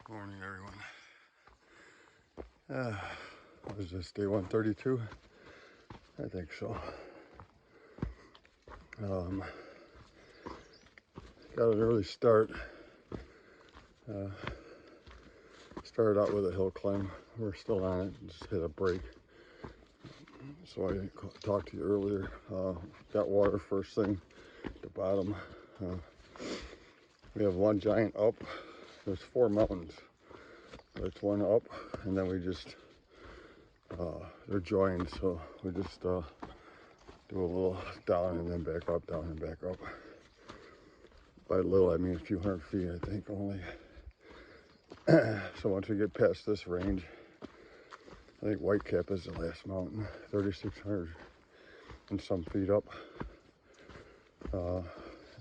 Morning, everyone. What is this, day 132? I think so. Got an early start. Started out with a hill climb. We're still on it, just hit a break. So I talked to you earlier. Got water first thing at the bottom. We have one giant up. There's 4 mountains. It's one up, and then we just, they're joined, so we just do a little down and then back up, down and back up. By little, I mean a few hundred feet, I think, only. So once we get past this range, I think Whitecap is the last mountain, 3,600 and some feet up.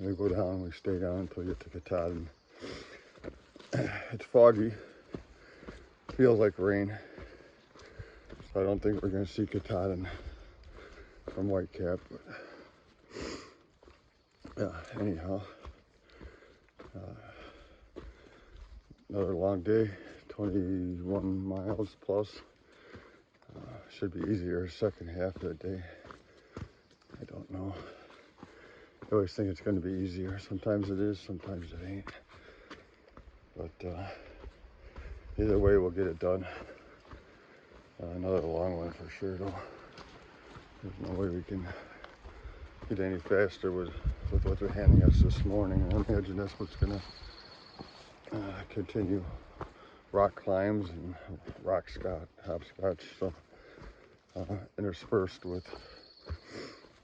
We go down, we stay down until we get to Katahdin. It's foggy, feels like rain, so I don't think we're going to see Katahdin from Whitecap. But yeah, anyhow, another long day, 21 miles plus. Should be easier second half of the day. I don't know. I always think it's going to be easier. Sometimes it is, sometimes it ain't. But either way, we'll get it done. Another long one for sure, though. There's no way we can get any faster with what they're handing us this morning. I imagine that's what's going to continue. Rock climbs and hopscotch, so interspersed with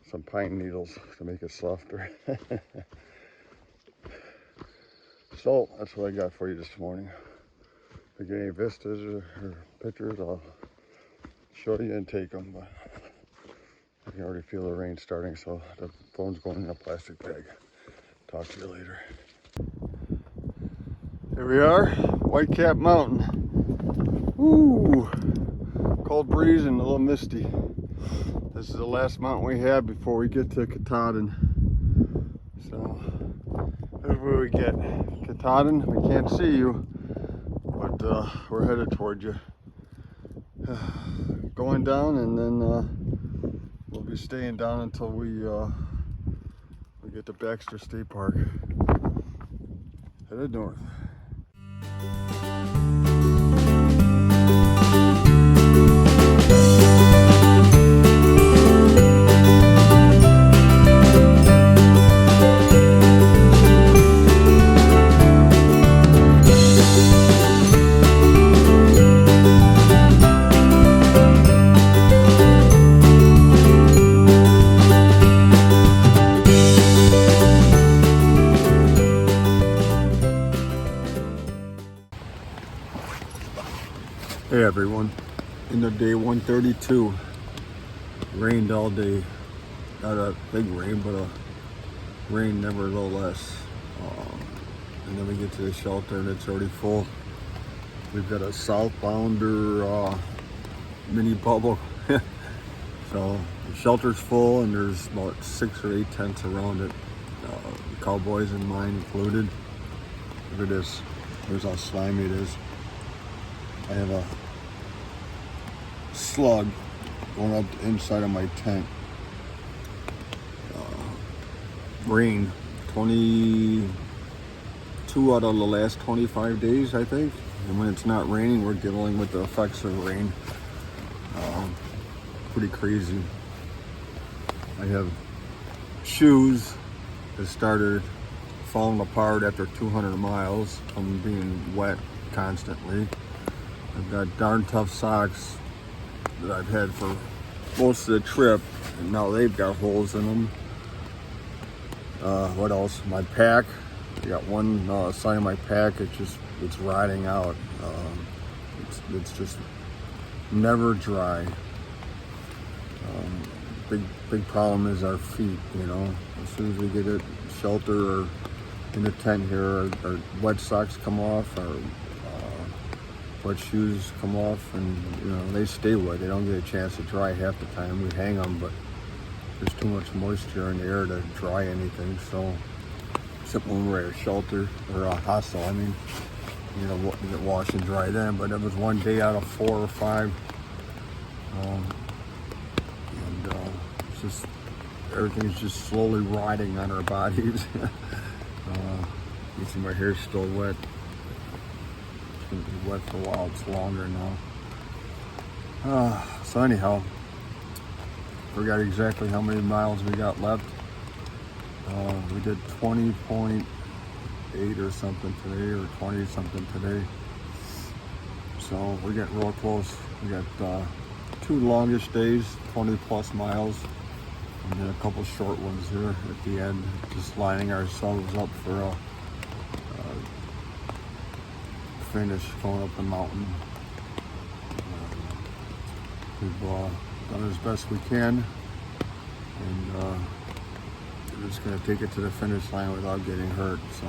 some pine needles to make it softer. So that's what I got for you this morning. If you get any vistas or pictures, I'll show you and take them. But I can already feel the rain starting, so the phone's going in a plastic bag. Talk to you later. Here we are, Whitecap Mountain. Woo! Cold breeze and a little misty. This is the last mountain we have before we get to Katahdin. So here's where we get. Katahdin, we can't see you, but we're headed toward you. Going down, and then we'll be staying down until we get to Baxter State Park. Headed north. Hey everyone, into day 132, rained all day, not a big rain, but a rain nevertheless. And then we get to the shelter and it's already full. We've got a southbounder mini bubble. So the shelter's full and there's about 6 or 8 tents around it, cowboys and mine included. Look at this, here's how slimy it is. I have a slug going up the inside of my tent. Rain 22 out of the last 25 days, I think. And when it's not raining, we're dealing with the effects of rain. Pretty crazy. I have shoes that started falling apart after 200 miles from being wet constantly. I've got darn tough socks that I've had for most of the trip, and now they've got holes in them. What else? My pack. I got one side of my pack. It's rotting out. It's just never dry. Big problem is our feet. You know, as soon as we get a shelter or in the tent here, our wet socks come off. Our wet shoes come off, and you know they stay wet. They don't get a chance to dry half the time. We hang them, but there's too much moisture in the air to dry anything. So except when we're at a shelter or a hostel, I mean, you know, get washed and dry then, but it was one day out of 4 or 5. It's just, everything's just slowly rotting on our bodies. You see my hair's still wet. It's gonna be wet for a while, it's longer now. So anyhow, forgot exactly how many miles we got left. We did 20.8 or something today, or 20 something today. So we're getting real close. We got 2 longish days, 20 plus miles, and then a couple short ones here at the end, just lining ourselves up for a finish going up the mountain. We've done as best we can, and we're just going to take it to the finish line without getting hurt. So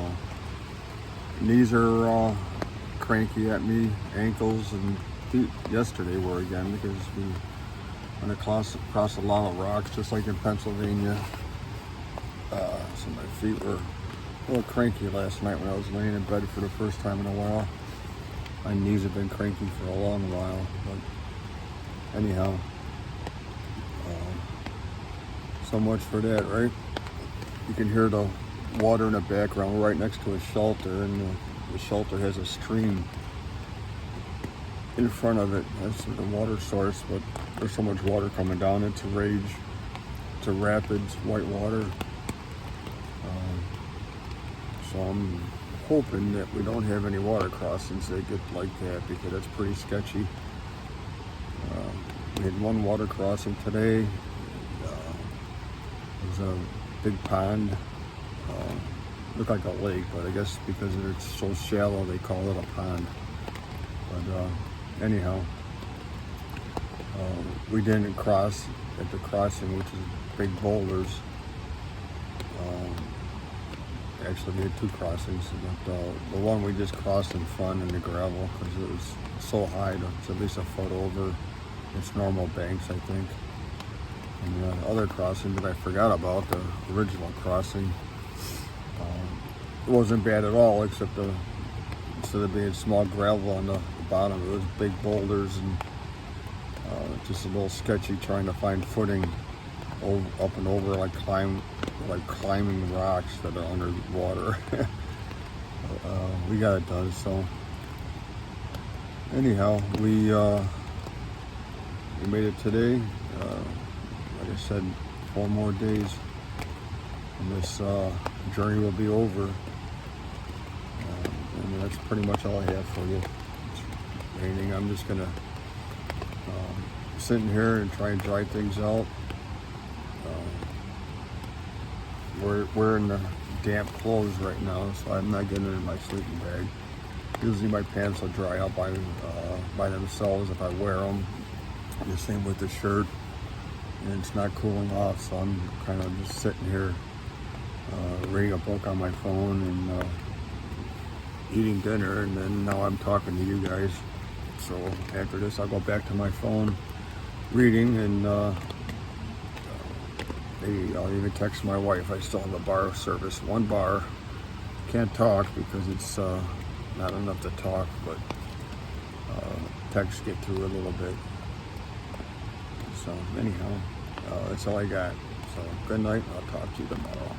knees are cranky at me, ankles and feet yesterday were again, because we went across a lot of rocks just like in Pennsylvania. So my feet were a little cranky last night when I was laying in bed for the first time in a while. My knees have been cranky for a long while, but anyhow, so much for that, right? You can hear the water in the background. We're right next to a shelter, and the shelter has a stream in front of it. That's the water source, but there's so much water coming down. It's a rage. It's a rapids, white water. So I'm hoping that we don't have any water crossings that get like that, because that's pretty sketchy. We had one water crossing today. There's a big pond. Looked like a lake, but I guess because it's so shallow they call it a pond. But anyhow, we didn't cross at the crossing, which is big boulders. Actually, we had 2 crossings, but the one we just crossed in fun in the gravel, because it was so high, it's at least a foot over its normal banks, I think. And the other crossing that I forgot about, the original crossing, it wasn't bad at all, except instead of being small gravel on the bottom, it was big boulders, and just a little sketchy trying to find footing up and over, like climbing rocks that are under water. We got it done. So anyhow, we made it today. Like I said, 4 more days, and this journey will be over. And that's pretty much all I have for you. It's raining. I'm just gonna sit in here and try and dry things out. We're wearing the damp clothes right now, so I'm not getting in my sleeping bag. Usually my pants will dry out by themselves if I wear them. The same with the shirt, and it's not cooling off, so I'm kind of just sitting here reading a book on my phone and eating dinner, and then now I'm talking to you guys. So after this, I'll go back to my phone reading, and maybe I'll even text my wife. I still have a bar service, 1 bar. Can't talk because it's not enough to talk, but text get through a little bit. So anyhow, that's all I got. So good night. I'll talk to you tomorrow.